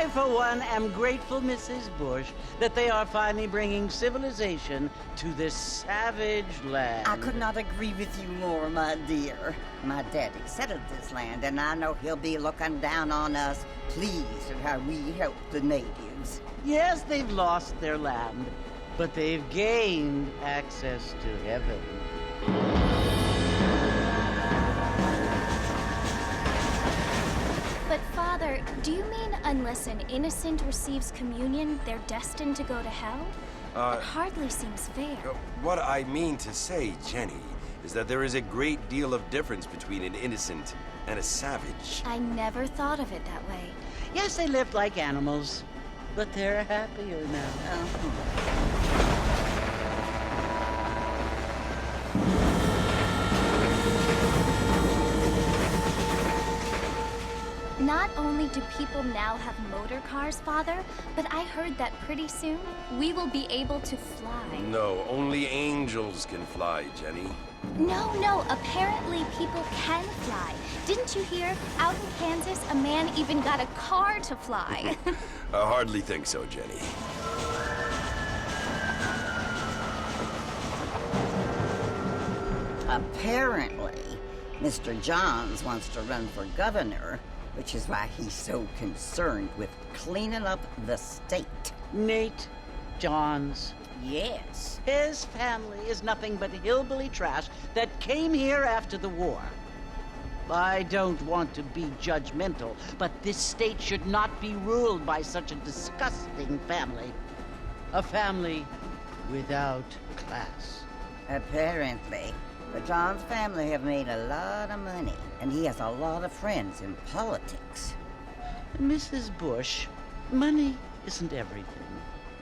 I, for one, am grateful, Mrs. Bush, that they are finally bringing civilization to this savage land. I could not agree with you more, my dear. My daddy settled this land, and I know he'll be looking down on us, pleased at how we help the natives. Yes, they've lost their land, but they've gained access to heaven. But Father, do you mean unless an innocent receives communion, they're destined to go to hell? It hardly seems fair. What I mean to say, Jenny, is that there is a great deal of difference between an innocent and a savage. I never thought of it that way. Yes, they lived like animals, but they're happier now. Not only do people now have motor cars, Father, but I heard that pretty soon we will be able to fly. No, only angels can fly, Jenny. No, apparently people can fly. Didn't you hear? Out in Kansas, a man even got a car to fly. I hardly think so, Jenny. Apparently, Mr. Johns wants to run for governor, which is why he's so concerned with cleaning up the state. Nate Johns. Yes. His family is nothing but hillbilly trash that came here after the war. I don't want to be judgmental, but this state should not be ruled by such a disgusting family. A family without class. Apparently. The Johns family have made a lot of money, and he has a lot of friends in politics. Mrs. Bush, money isn't everything.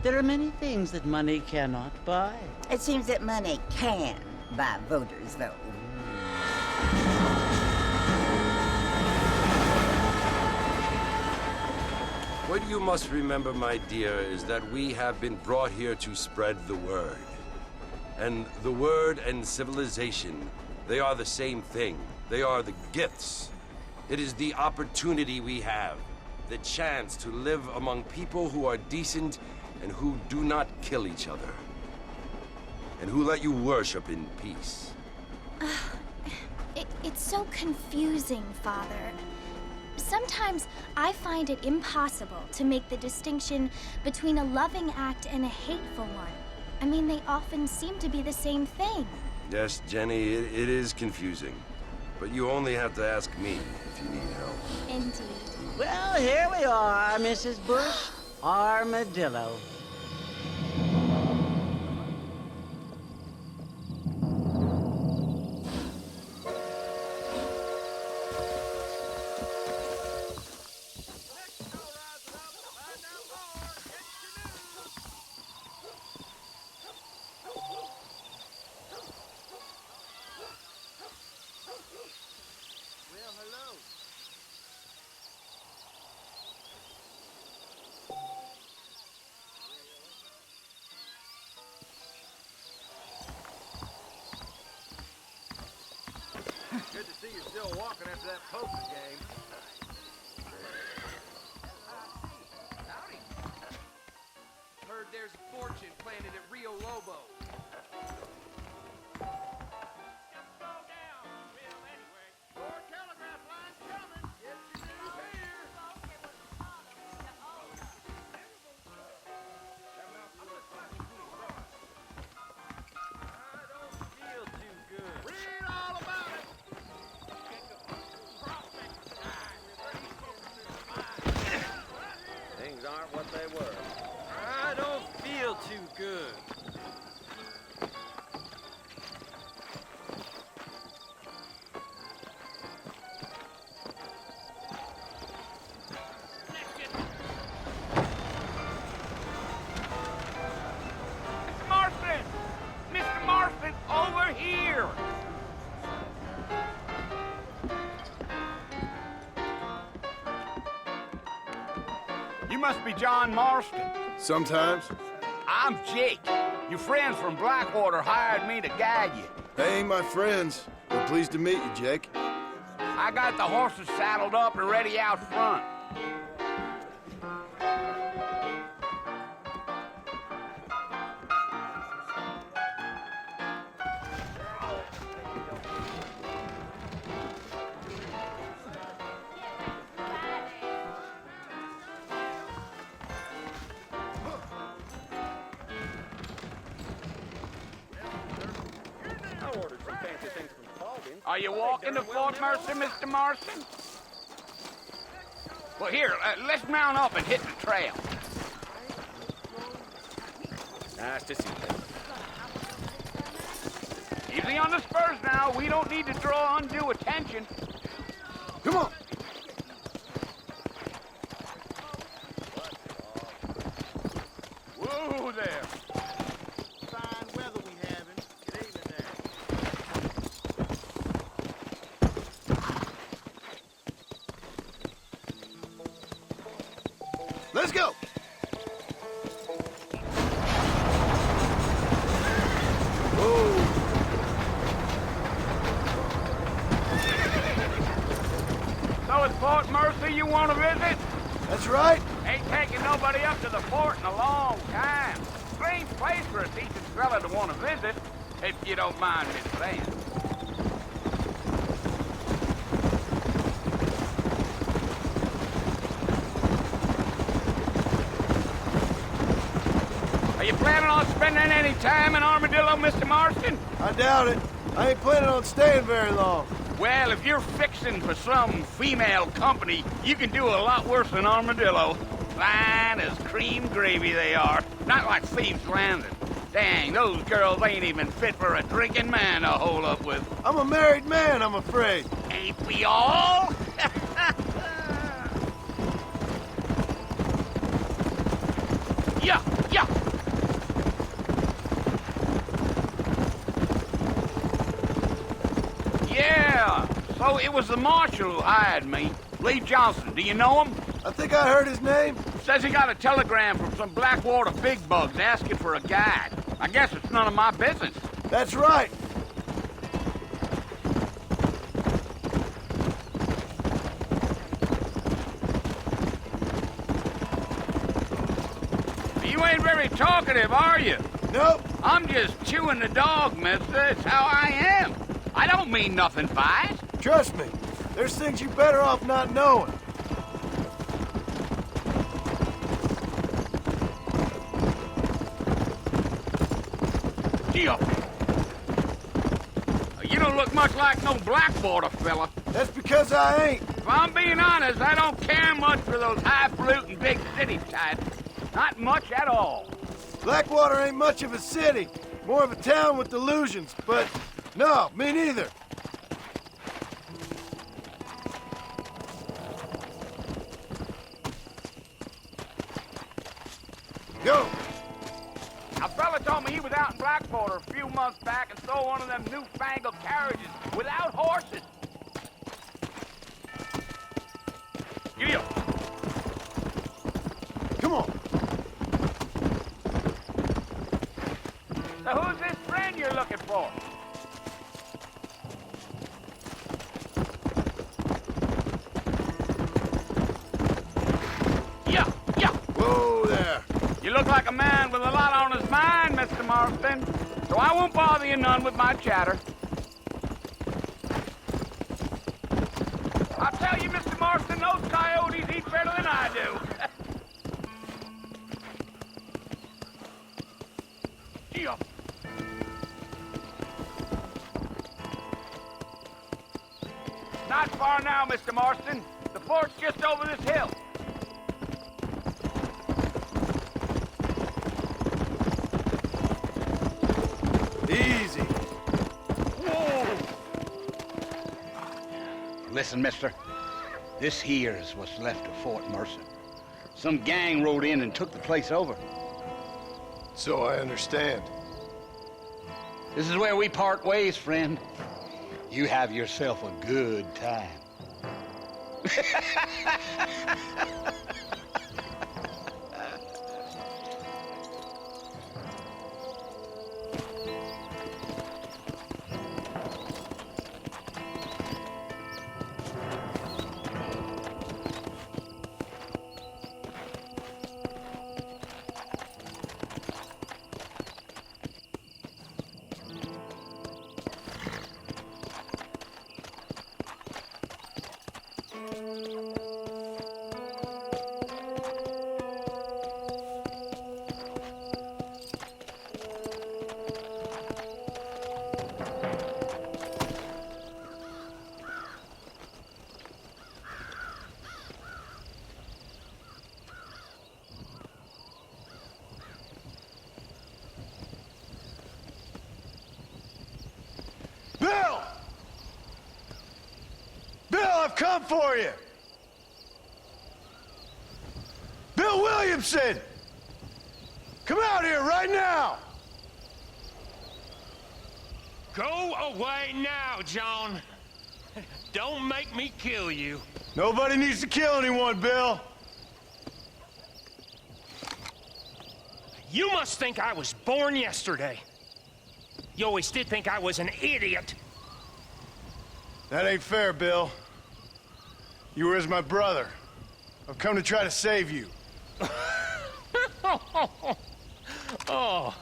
There are many things that money cannot buy. It seems that money can buy voters, though. What you must remember, my dear, is that we have been brought here to spread the word. And the word and civilization, they are the same thing. They are the gifts. It is the opportunity we have, the chance to live among people who are decent and who do not kill each other, and who let you worship in peace. It's so confusing, Father. Sometimes I find it impossible to make the distinction between a loving act and a hateful one. I mean, they often seem to be the same thing. Yes, Jenny, it is confusing. But you only have to ask me if you need help. Indeed. Well, here we are, Mrs. Bush. Armadillo. Good to see you still walking after that poker game. Howdy. Heard there's a fortune planted at Rio Lobo. More telegraph lines coming. Get your news here. I don't feel too good. Read all about it. Things aren't what they were. I don't feel too good. Mr. Marston! Mr. Marston, over here! You must be John Marston. Sometimes. I'm Jake. Your friends from Blackwater hired me to guide you. They ain't my friends. We're pleased to meet you, Jake. I got the horses saddled up and ready out front. Are you walking to Fort Mercy, Mr. Marston? Well, here, let's mount up and hit the trail. Nice to see you. Easy on the spurs now. We don't need to draw undue attention. Come on. Whoa there. Fine weather we having. Good evening there. Let's go. So it's Fort Mercy you want to visit? That's right. Ain't taking nobody up to the fort in a long time. Strange place for a decent fella to want to visit, if you don't mind me saying. Are you planning on spending any time in Armadillo, Mr. Marston? I doubt it. I ain't planning on staying very long. Well, if you're fixing for some female company, you can do a lot worse than Armadillo. Fine as cream gravy they are. Not like Thieves Landing. Dang, those girls ain't even fit for a drinking man to hole up with. I'm a married man, I'm afraid. Ain't we all? Yeah, yeah. Yeah, so it was the marshal who hired me. Lee Johnson, do you know him? I think I heard his name. Says he got a telegram from some Blackwater big bugs asking for a guide. I guess it's none of my business. That's right. You ain't very talkative, are you? Nope. I'm just chewing the dog, mister. It's how I am. I don't mean nothing by it. Trust me. There's things you better off not knowing. Gee, you don't look much like no Blackwater fella. That's because I ain't. If I'm being honest, I don't care much for those highfalutin big city types. Not much at all. Blackwater ain't much of a city. More of a town with illusions, but no, me neither. Go. A fella told me he was out in Blackwater a few months back and saw one of them newfangled carriages without horses. Giddy up. Come on. So who's this friend you're looking for? Yeah, yeah. Whoa there. You look like a man with a lot on his mind, Mr. Marston. So I won't bother you none with my chatter. I'll tell you, Mr. Marston, those coyotes eat better than I do. Gee up. Not far now, Mr. Marston. The fort's just over this hill. Easy. Whoa! Listen, mister. This here is what's left of Fort Mercy. Some gang rode in and took the place over. So I understand. This is where we part ways, friend. You have yourself a good time. come for you! Bill Williamson! Come out here right now! Go away now, John. Don't make me kill you. Nobody needs to kill anyone, Bill. You must think I was born yesterday. You always did think I was an idiot. That ain't fair, Bill. You were as my brother. I've come to try to save you. Oh.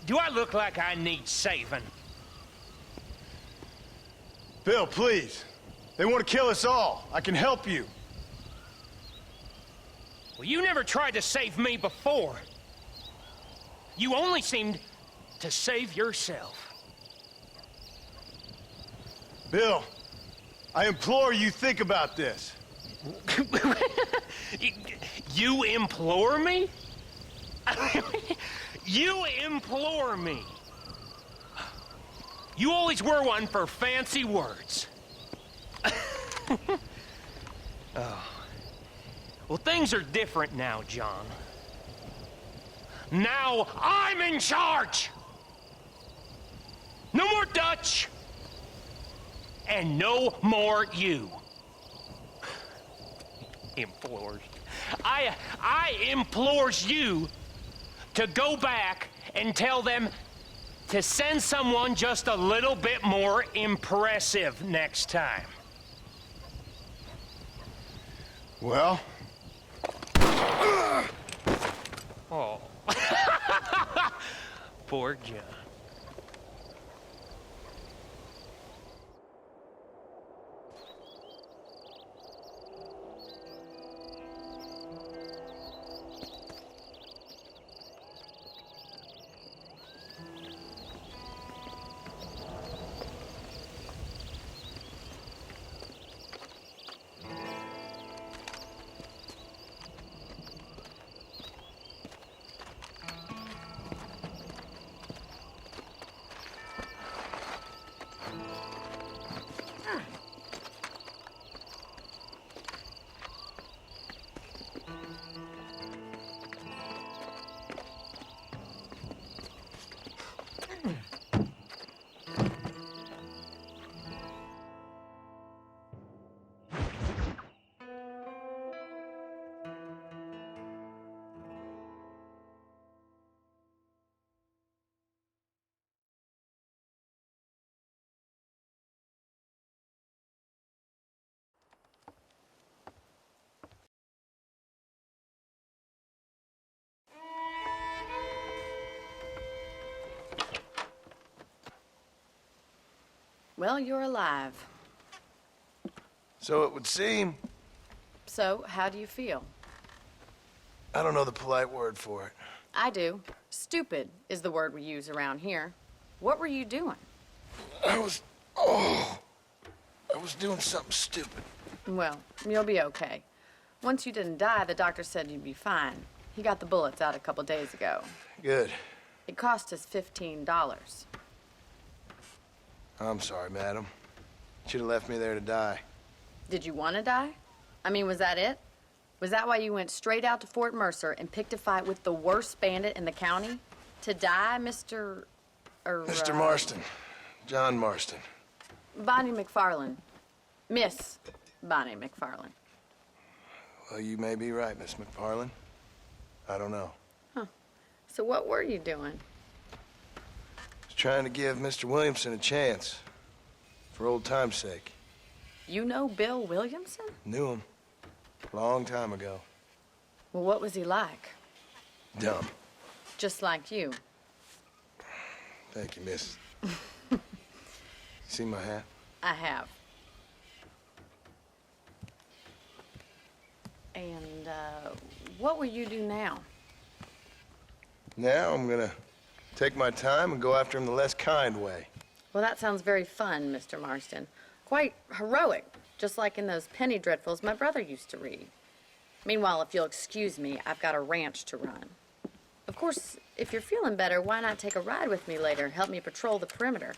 Do I look like I need saving? Bill, please. They want to kill us all. I can help you. Well, you never tried to save me before. You only seemed to save yourself. Bill, I implore you think about this. You implore me? You implore me. You always were one for fancy words. Oh. Well, things are different now, John. Now I'm in charge! No more Dutch! And no more you. Implores. I implores you to go back and tell them to send someone just a little bit more impressive next time. Well? Oh. Poor John. Well, you're alive. So it would seem. So, how do you feel? I don't know the polite word for it. I do. Stupid is the word we use around here. What were you doing? I was doing something stupid. Well, you'll be okay. Once you didn't die, the doctor said you'd be fine. He got the bullets out a couple days ago. Good. It cost us $15. I'm sorry, madam. Should have left me there to die. Did you want to die? I mean, was that it? Was that why you went straight out to Fort Mercer and picked a fight with the worst bandit in the county? To die, Mr. Mr. Marston. John Marston. Bonnie McFarland. Miss Bonnie McFarland. Well, you may be right, Miss McFarland. I don't know. Huh. So what were you doing? I was trying to give Mr. Williamson a chance. For old time's sake. You know Bill Williamson? Knew him. Long time ago. Well, what was he like? Dumb. Just like you. Thank you, miss. See my hat? I have. And, what will you do now? Now I'm gonna take my time and go after him the less kind way. Well, that sounds very fun, Mr. Marston. Quite heroic, just like in those penny dreadfuls my brother used to read. Meanwhile, if you'll excuse me, I've got a ranch to run. Of course, if you're feeling better, why not take a ride with me later? Help me patrol the perimeter.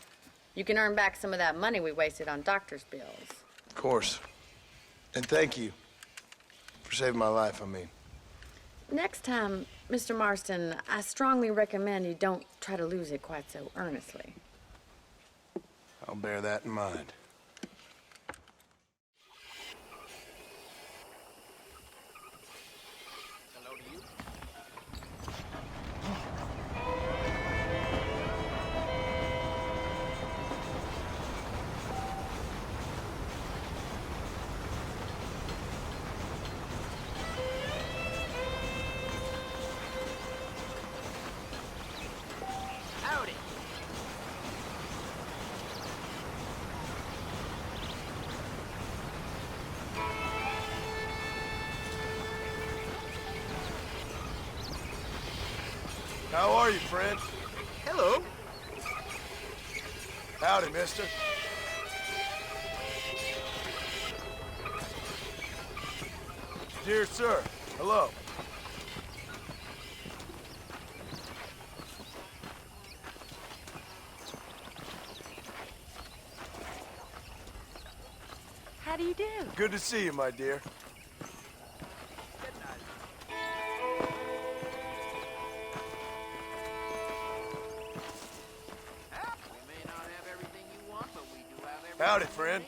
You can earn back some of that money we wasted on doctor's bills. course. And thank you for saving my life, I mean. Next time, Mr. Marston, I strongly recommend you don't try to lose it quite so earnestly. I'll bear that in mind. Hello to you. Howdy. How are you, friend? Hello. Howdy, mister. Dear sir, hello. How do you do? Good to see you, my dear. Good night. We may not have everything you want, but we do have everything. Howdy, friend.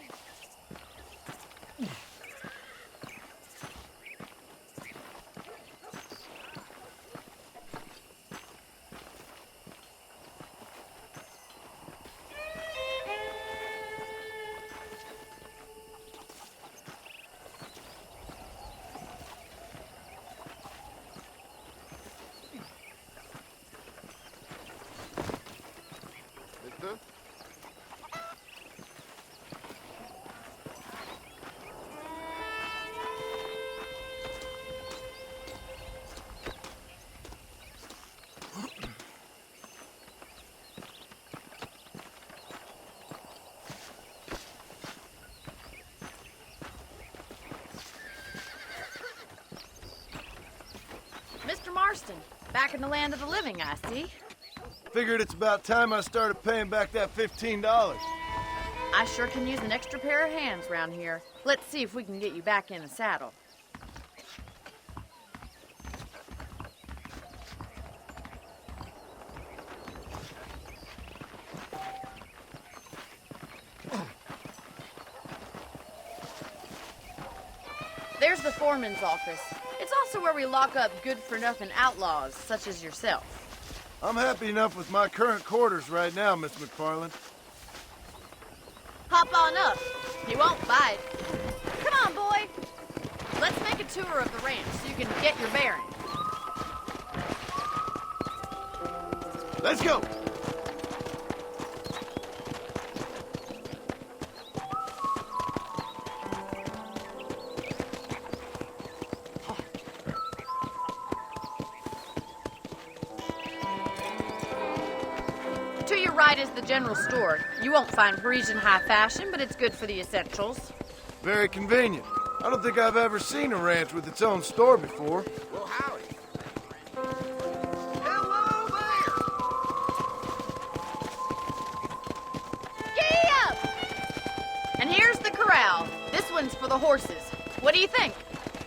Mister? Mr. Marston, back in the land of the living, I see. Figured it's about time I started paying back that $15. I sure can use an extra pair of hands around here. Let's see if we can get you back in the saddle. There's the foreman's office. It's also where we lock up good-for-nothing outlaws, such as yourself. I'm happy enough with my current quarters right now, Miss McFarland. Hop on up. He won't bite. Come on, boy. Let's make a tour of the ranch so you can get your bearings. Let's go! To your right is the general store. You won't find Parisian high fashion, but it's good for the essentials. Very convenient. I don't think I've ever seen a ranch with its own store before. Well, howdy. Hello there! Giddy up! And here's the corral. This one's for the horses. What do you think?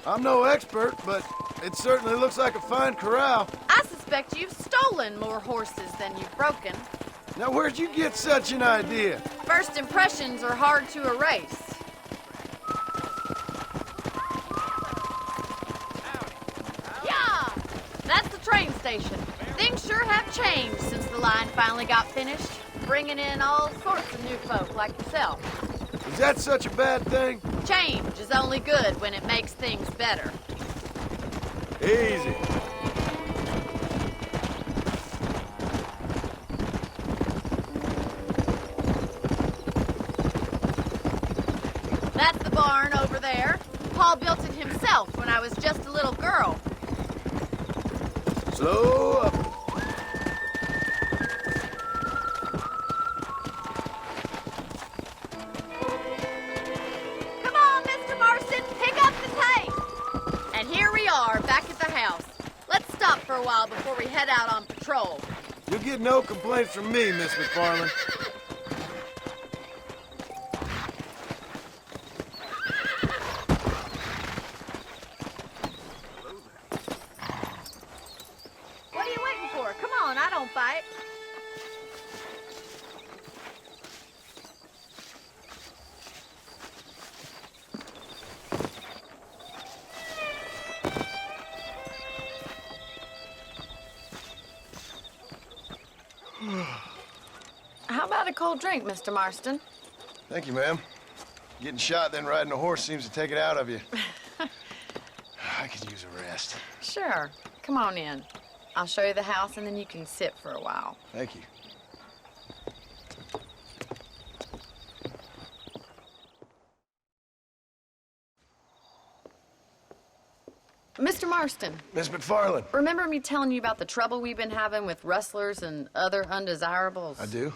I'm no expert, but it certainly looks like a fine corral. I suspect you've stolen more horses than you've broken. Now, where'd you get such an idea? First impressions are hard to erase. Yeah! That's the train station. Things sure have changed since the line finally got finished, bringing in all sorts of new folk like yourself. Is that such a bad thing? Change is only good when it makes things better. Easy. That's the barn over there. Paul built it himself when I was just a little girl. Slow up. Come on, Mr. Marston, pick up the pace. And here we are, back at the house. Let's stop for a while before we head out on patrol. You'll get no complaints from me, Miss McFarland. cold drink, Mr. Marston. Thank you, ma'am. Getting shot, then riding a horse seems to take it out of you. I could use a rest. Sure. Come on in. I'll show you the house, and then you can sit for a while. Thank you. Mr. Marston. Miss McFarland. Remember me telling you about the trouble we've been having with rustlers and other undesirables? I do.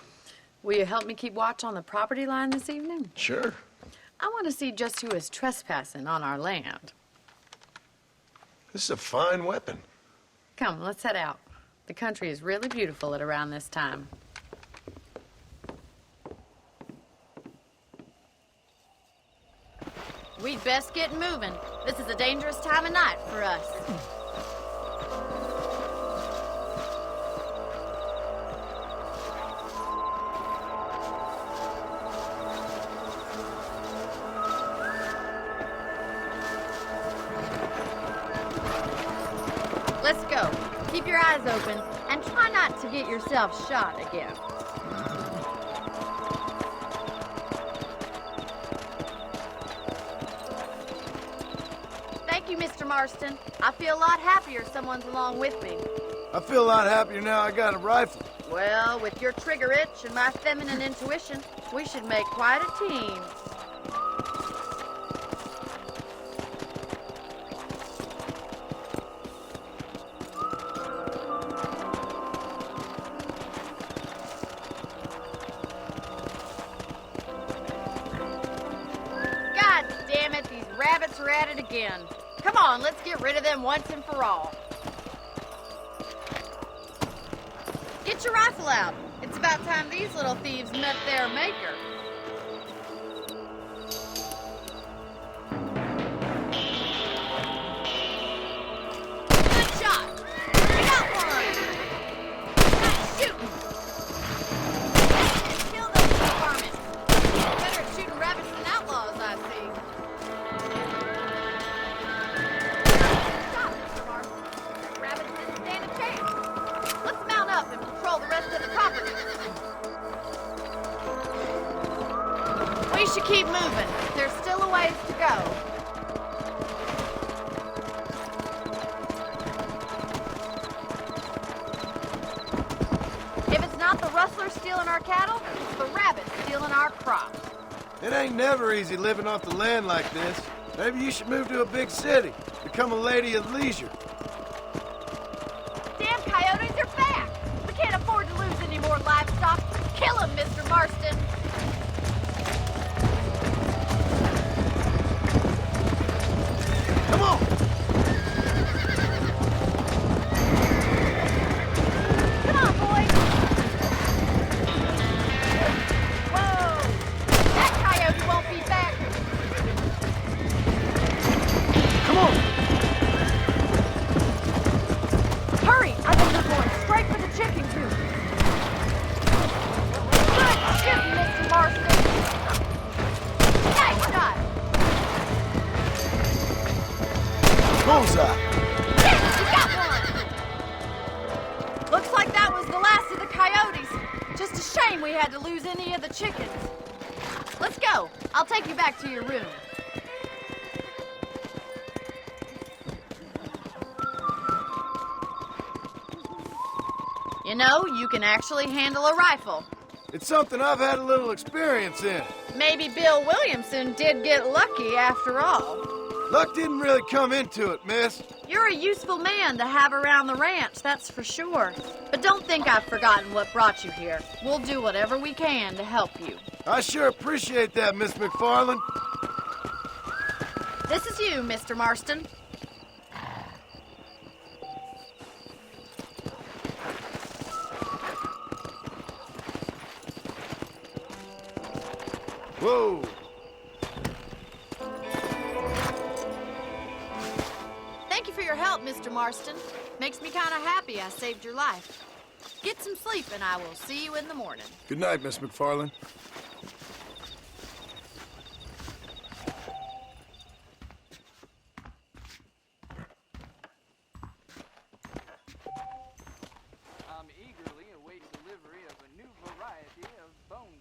Will you help me keep watch on the property line this evening? Sure. I want to see just who is trespassing on our land. This is a fine weapon. Come, let's head out. The country is really beautiful at around this time. We'd best get moving. This is a dangerous time of night for us. Let's go. Keep your eyes open and try not to get yourself shot again. Thank you, Mr. Marston. I feel a lot happier someone's along with me. I feel a lot happier now I got a rifle. Well, with your trigger itch and my feminine intuition, we should make quite a team. God damn it, these rabbits are at it again. Come on, let's get rid of them once and for all. Get your rifle out. It's about time these little thieves met their maker. Good shot. You got one. Nice shooting. Kill those varmints. Better at shooting rabbits than outlaws, I see. Stop, Mr. Marston. Rabbits didn't stand a chance. Let's mount up and patrol the rest of the property. We should keep moving. There's still a ways to go. If it's not the rustlers stealing our cattle, it's the rabbits stealing our crops. It ain't never easy living off the land like this. Maybe you should move to a big city. Become a lady of leisure. Damn coyotes are back! We can't afford to lose any more livestock. Kill them, Mr. Marston! Come on! Come on, boys! Whoa! That coyote won't be back! Come on! Hurry! I think we're going straight for the chicken coop. Good shooting, Mr. Marston! Nice shot! Bullseye! Yes, you got one! Looks like that was the last of the coyotes. Just a shame we had to lose any of the chickens. Let's go. I'll take you back to your room. You know, you can actually handle a rifle. It's something I've had a little experience in. Maybe Bill Williamson did get lucky after all. Luck didn't really come into it, miss. You're a useful man to have around the ranch, that's for sure. But don't think I've forgotten what brought you here. We'll do whatever we can to help you. I sure appreciate that, Miss McFarland. This is you, Mr. Marston. Whoa! Thank you for your help, Mr. Marston. Makes me kind of happy I saved your life. Get some sleep and I will see you in the morning. Good night, Miss McFarland. I'm eagerly awaiting delivery of a new variety of bone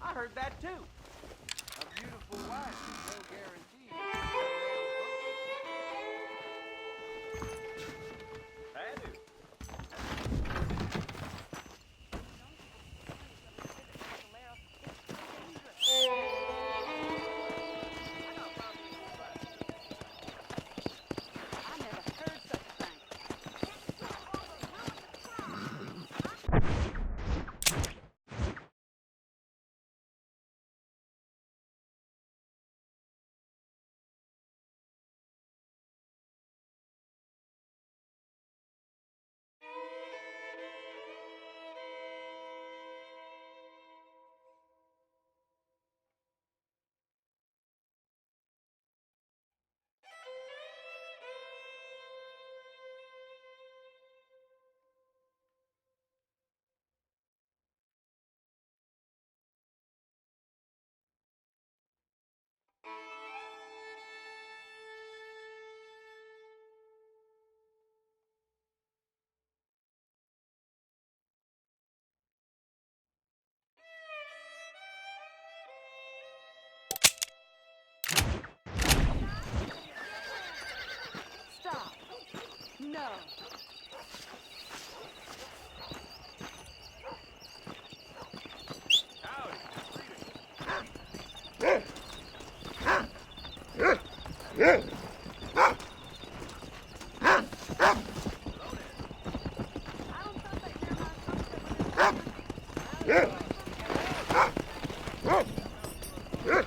I heard that too. A beautiful wife is no guarantee. I do. I never heard such a thing. Stop. No.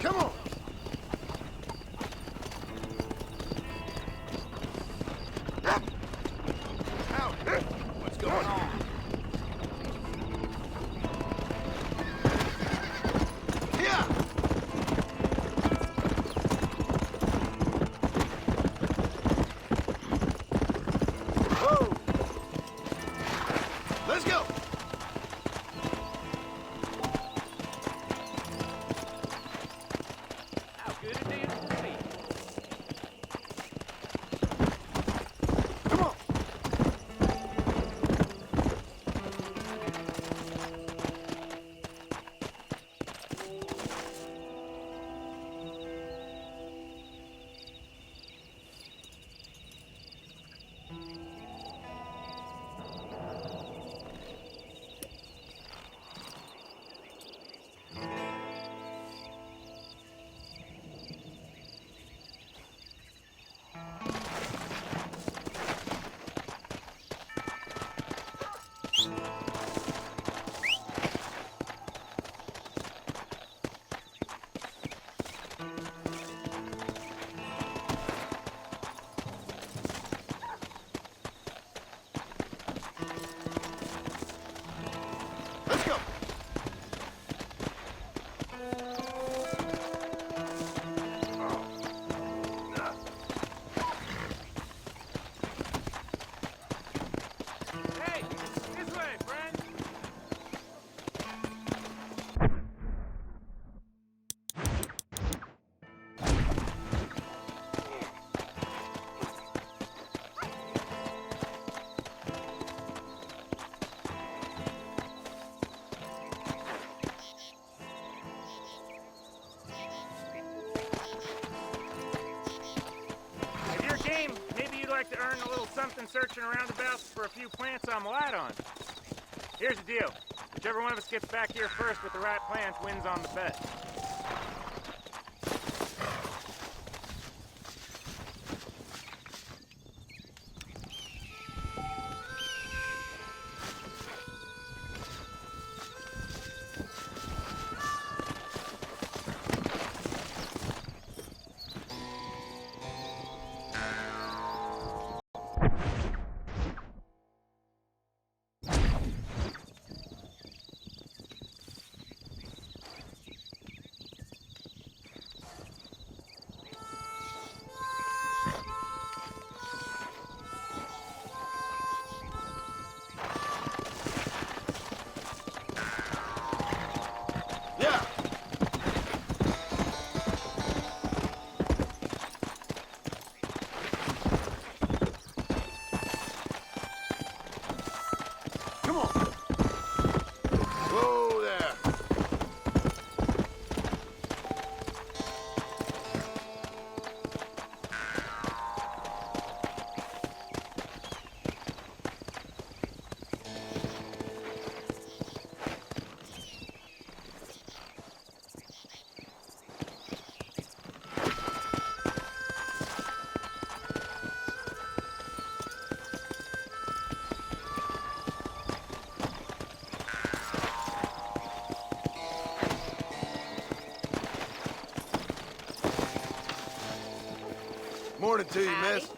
Come on. What's going on? Yeah. Whoa. Let's go. How good a day it will be. Come on. Let's go. Hey, this way, friend. If you're game, maybe you'd like to earn a little something searching around about for a few plants I'm light on. Here's the deal. Whichever one of us gets back here first with the right plants wins on the bet. Morning to you, miss.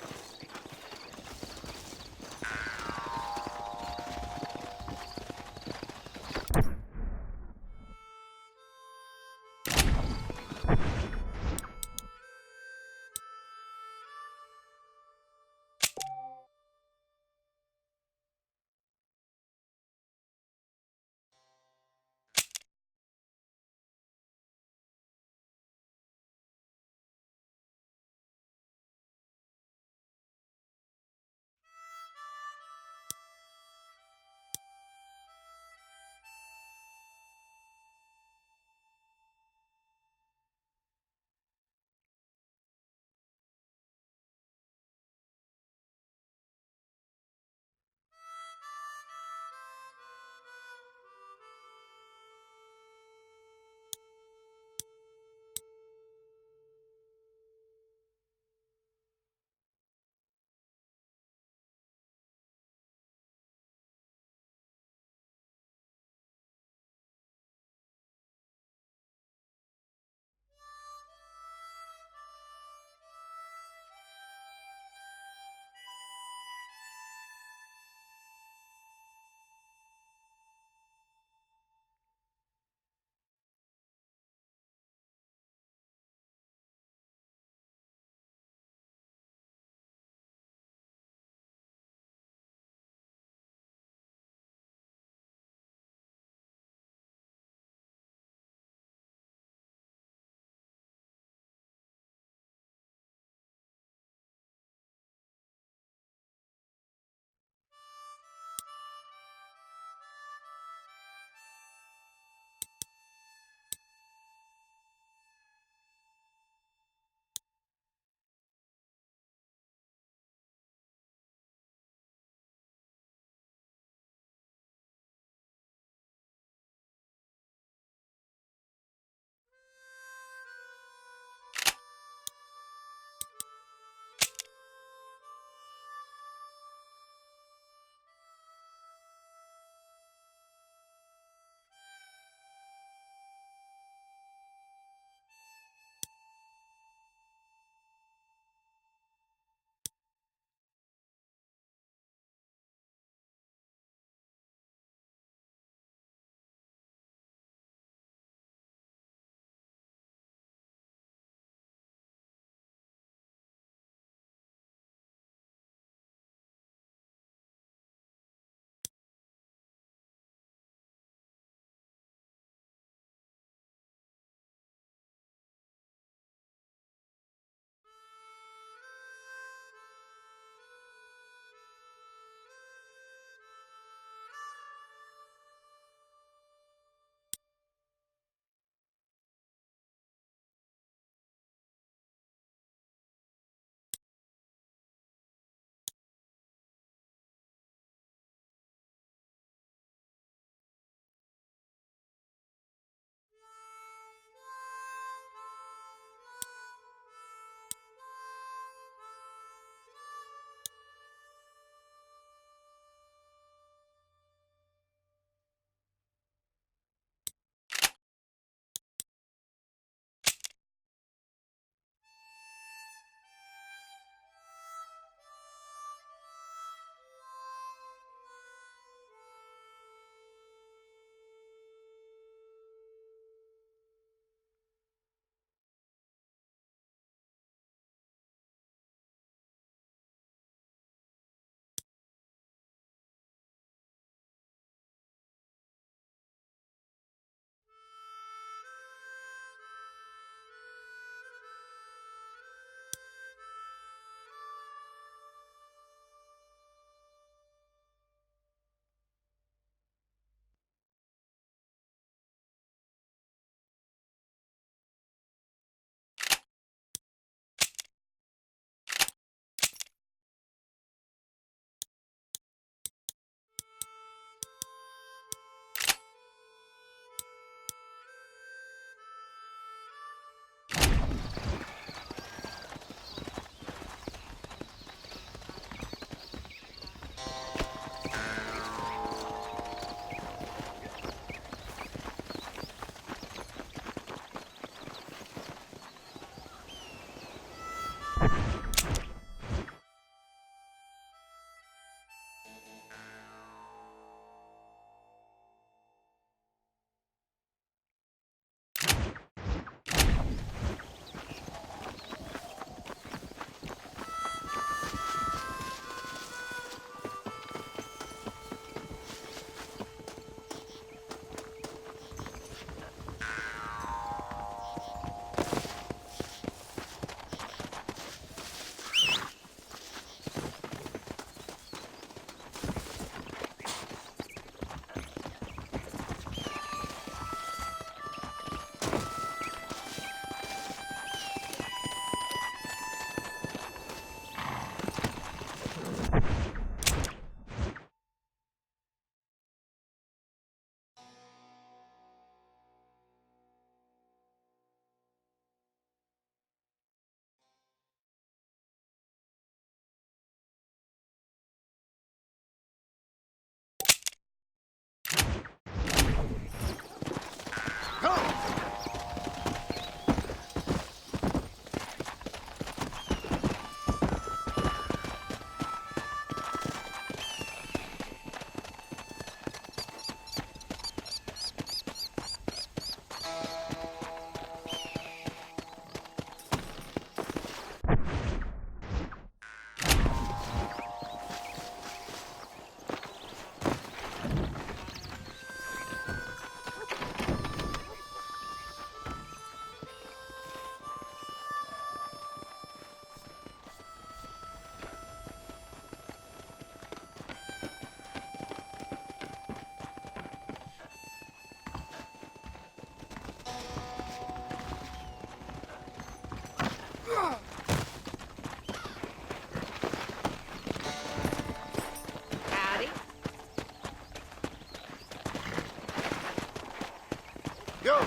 Go!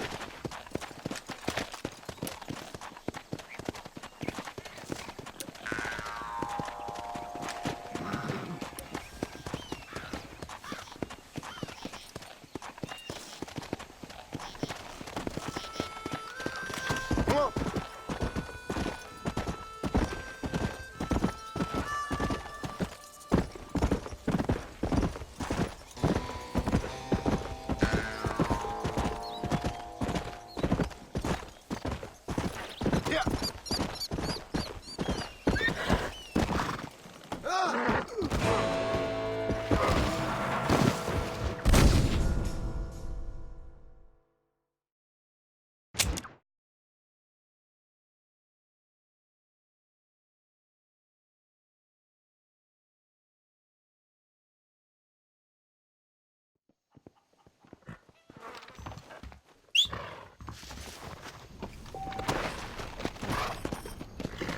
Come on! Yeah!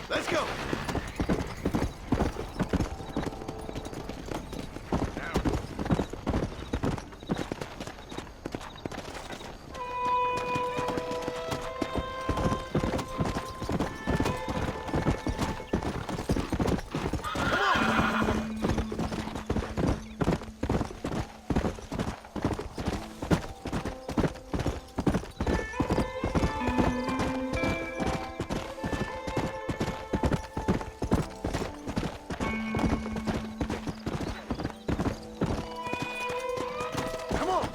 Let's go! Come on!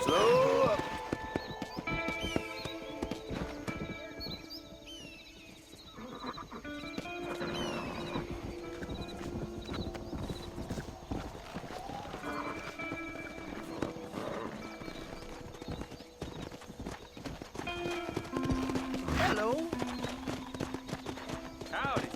Slow up. Hello. Howdy.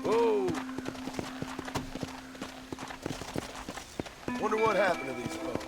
Whoa! Wonder what happened to these folks.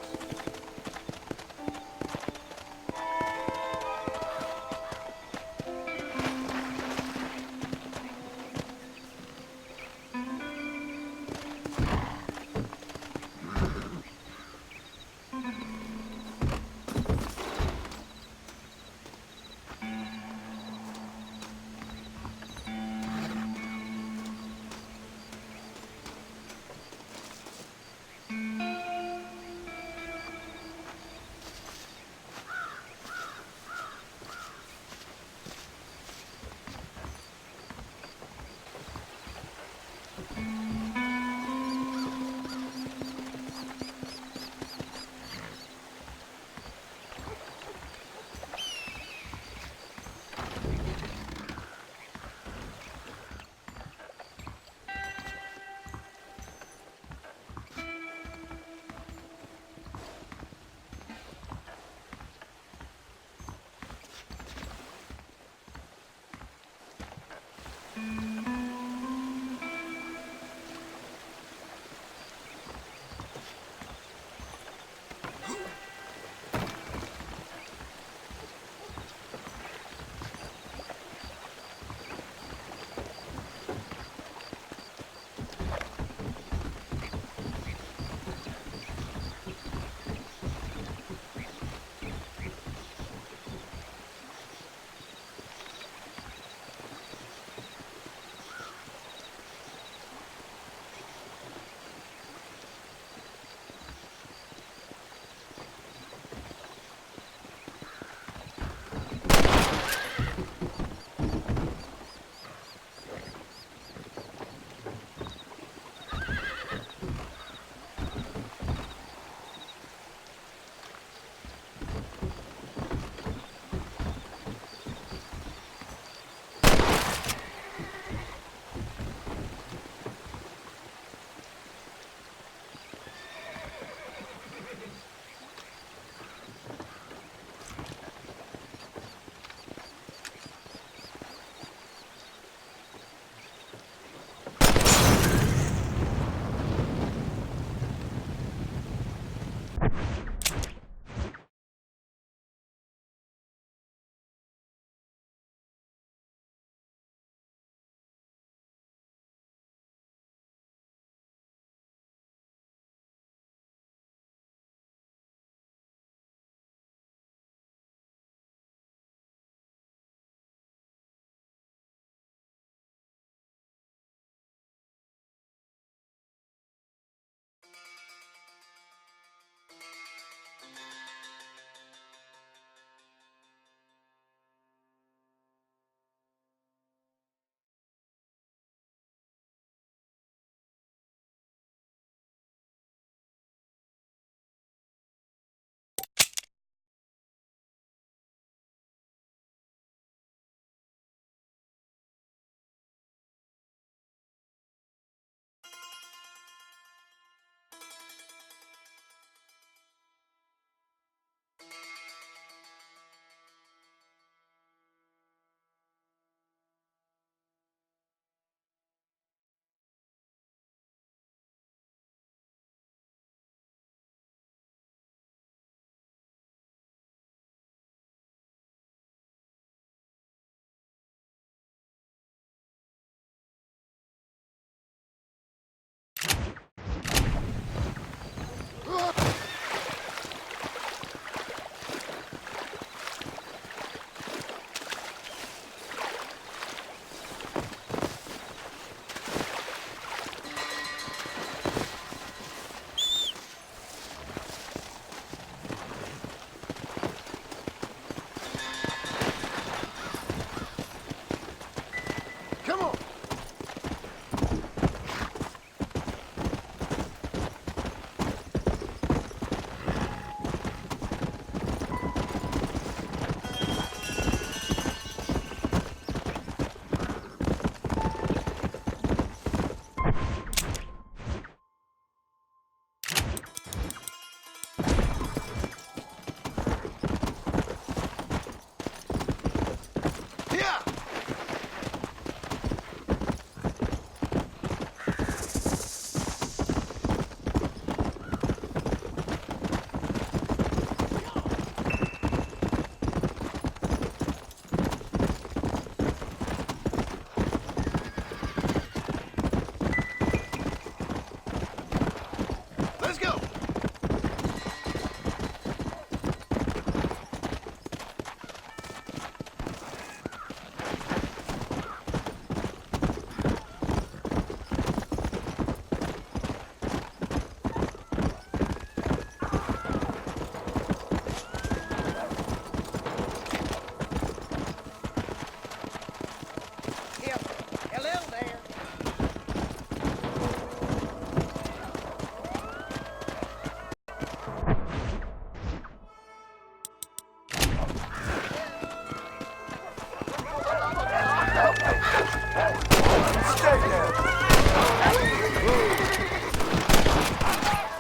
Stay down.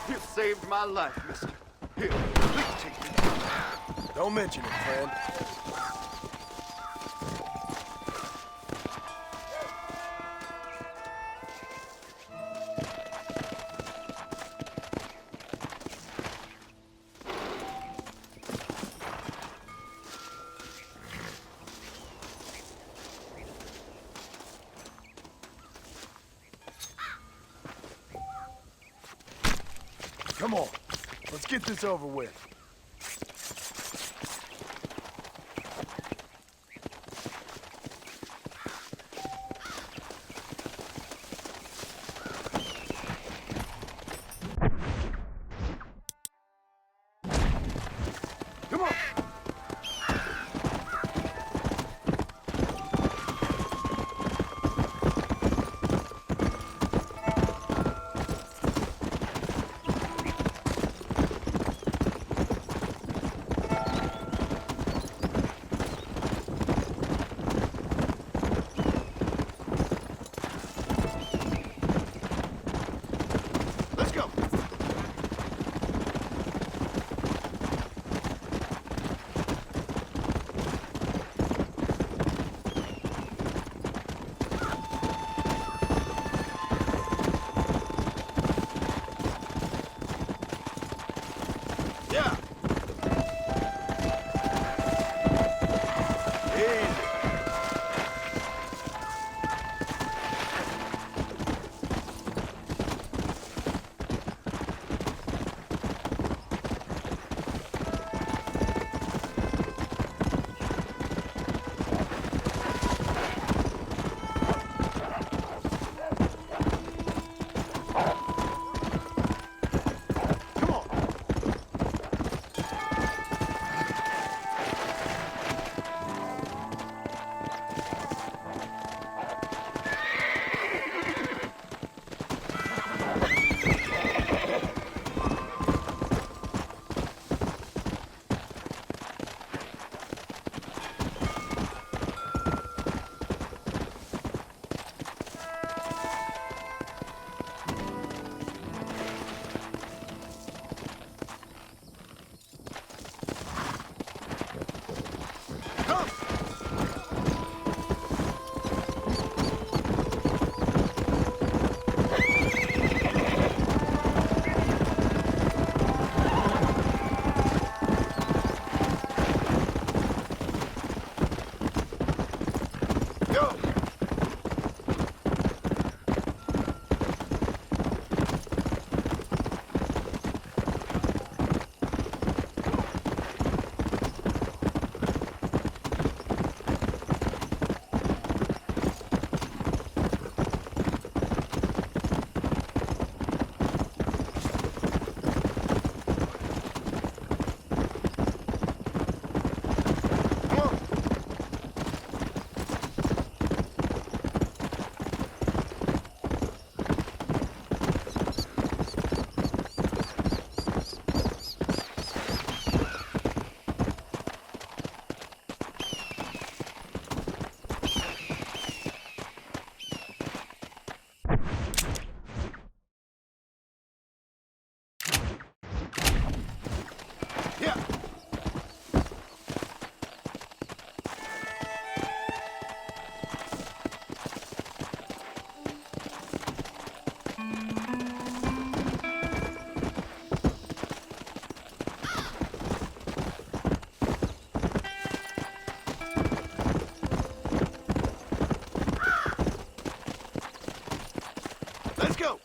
You saved my life, mister. Here, please take this. Don't mention it, friend. Come on, let's get this over with. Come on. Let's go. Yeah. Easy. Come on. Come. Go. Come on. Yeah. Let's go.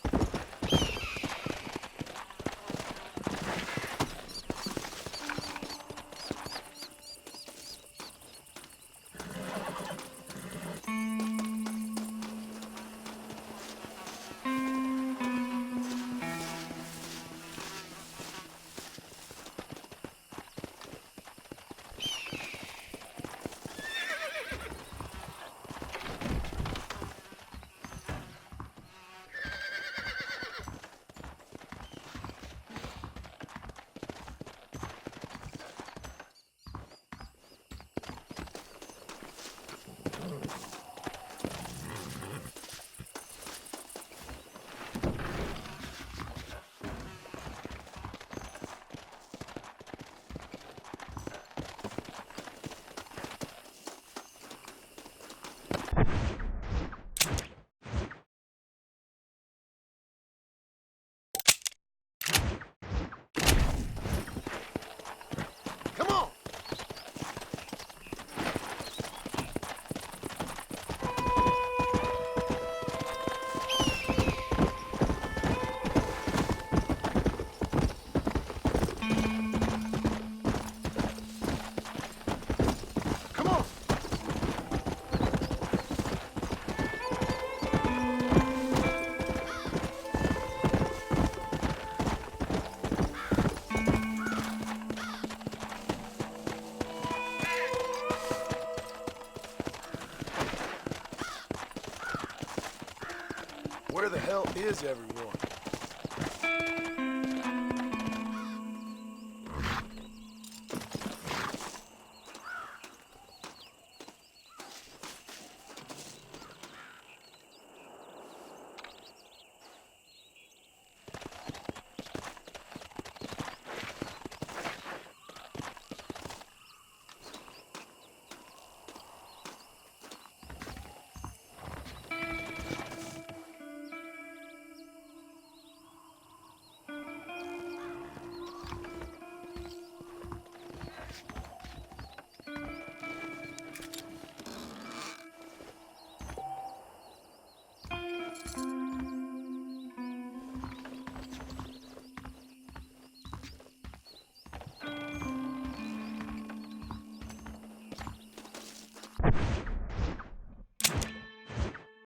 Where the hell is everyone?